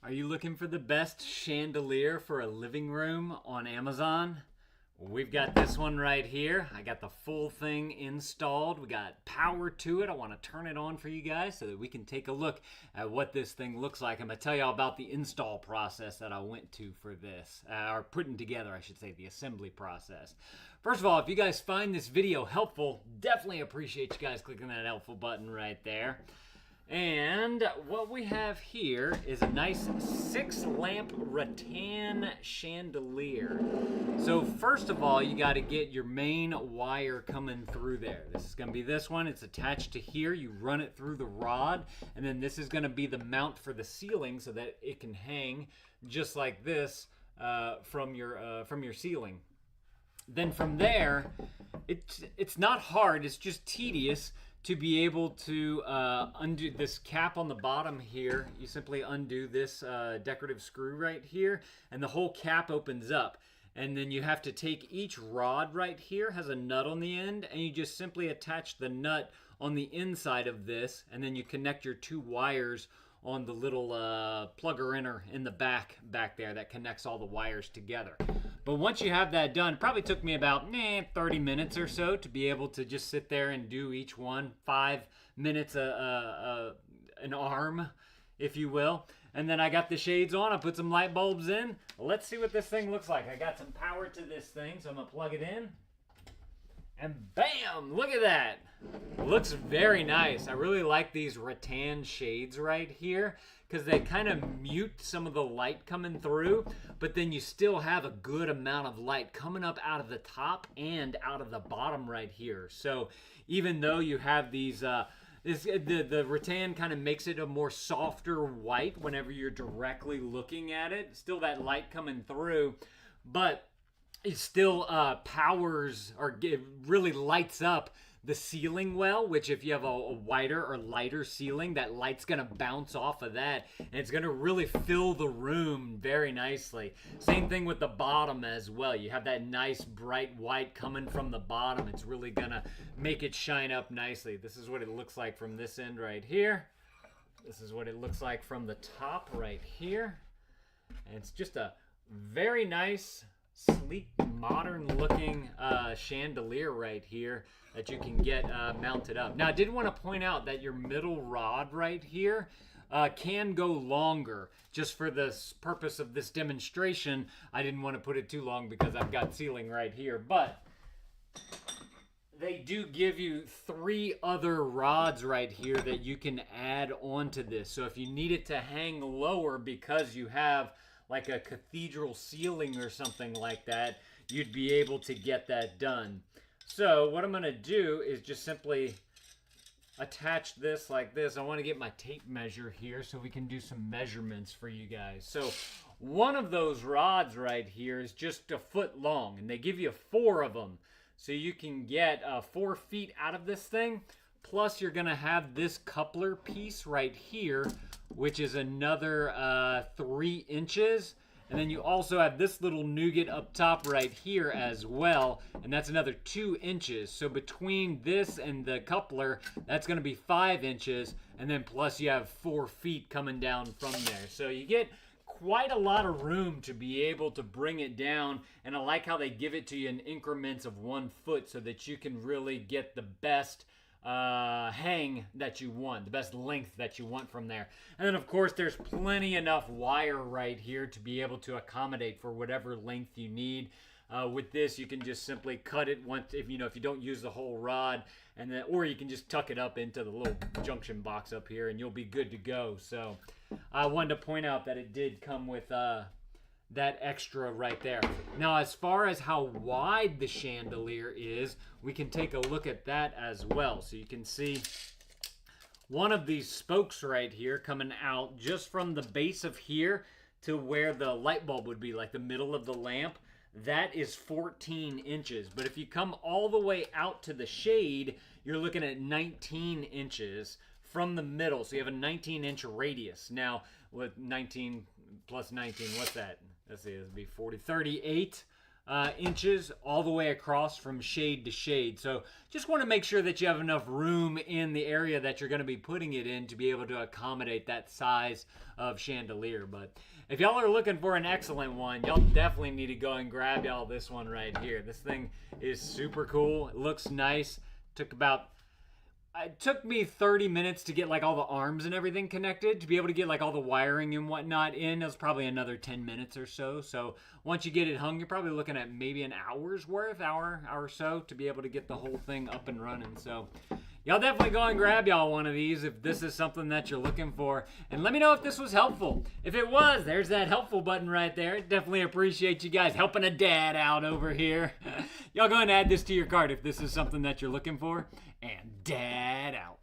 Are you looking for the best chandelier for a living room on Amazon? We've got this one right here. I got the full thing installed. We got power to it. I want to turn it on for you guys so that we can take a look at what this thing looks like. I'm going to tell you all about the install process that I went to for this, or putting together, I should say, the assembly process. First of all, if you guys find this video helpful, definitely appreciate you guys clicking that helpful button right there. And what we have here is a nice 6-lamp rattan chandelier. So first of all, you got to get your main wire coming through there. This is going to be this one. It's attached to here. You run it through the rod, and then this is going to be the mount for the ceiling so that it can hang just like this from your ceiling. Then from there, it's not hard. It's just tedious to be able to undo this cap on the bottom here. You simply undo this decorative screw right here, and the whole cap opens up. And then you have to take each rod right here, has a nut on the end, and you just simply attach the nut on the inside of this, and then you connect your 2 wires on the little plugger inner in the back there that connects all the wires together. But once you have that done, it probably took me about 30 minutes or so to be able to just sit there and do each one, 5 minutes an arm, if you will. And then I got the shades on, I put some light bulbs in. Let's see what this thing looks like. I got some power to this thing, so I'm gonna plug it in. And bam, look at that. Looks very nice. I really like these rattan shades right here because they kind of mute some of the light coming through, but then you still have a good amount of light coming up out of the top and out of the bottom right here. So even though you have these, the rattan kind of makes it a more softer white whenever you're directly looking at it. Still that light coming through, but it still powers or really lights up the ceiling well, which if you have a wider or lighter ceiling, that light's gonna bounce off of that and it's gonna really fill the room very nicely. Same thing with the bottom as well. You have that nice bright white coming from the bottom. It's really gonna make it shine up nicely. This is what it looks like from this end right here. This is what it looks like from the top right here. And it's just a very nice, sleek, modern looking chandelier right here that you can get mounted up. Now I did want to point out that your middle rod right here can go longer. Just for this purpose of this demonstration, I didn't want to put it too long because I've got ceiling right here, but they do give you 3 other rods right here that you can add onto this. So if you need it to hang lower because you have like a cathedral ceiling or something like that, you'd be able to get that done. So what I'm gonna do is just simply attach this like this. I wanna get my tape measure here so we can do some measurements for you guys. So one of those rods right here is just 1 foot long, and they give you 4 of them. So you can get 4 feet out of this thing. Plus you're gonna have this coupler piece right here, which is another 3 inches. And then you also have this little nougat up top right here as well, and that's another 2 inches. So between this and the coupler, that's gonna be 5 inches, and then plus you have 4 feet coming down from there. So you get quite a lot of room to be able to bring it down, and I like how they give it to you in increments of 1 foot so that you can really get the best hang that you want, the best length that you want from there. And then of course there's plenty enough wire right here to be able to accommodate for whatever length you need. With this you can just simply cut it once if you don't use the whole rod, and then or you can just tuck it up into the little junction box up here and you'll be good to go. So I wanted to point out that it did come with that extra right there. Now as far as how wide the chandelier is, we can take a look at that as well. So you can see one of these spokes right here coming out just from the base of here to where the light bulb would be, like the middle of the lamp. That is 14 inches. But if you come all the way out to the shade, you're looking at 19 inches from the middle. So you have a 19-inch radius. Now, with 19 plus 19, what's that? Let's see, it'd be 38 inches all the way across from shade to shade. So just want to make sure that you have enough room in the area that you're going to be putting it in to be able to accommodate that size of chandelier. But if y'all are looking for an excellent one, y'all definitely need to go and grab y'all this one right here. This thing is super cool. It looks nice. It took me 30 minutes to get like all the arms and everything connected, to be able to get like all the wiring and whatnot in. It was probably another 10 minutes or so. So once you get it hung, you're probably looking at maybe an hour's worth, hour or so, to be able to get the whole thing up and running. So y'all definitely go and grab y'all one of these if this is something that you're looking for. And let me know if this was helpful. If it was, there's that helpful button right there. Definitely appreciate you guys helping a dad out over here. Y'all go and add this to your cart if this is something that you're looking for. And dad out.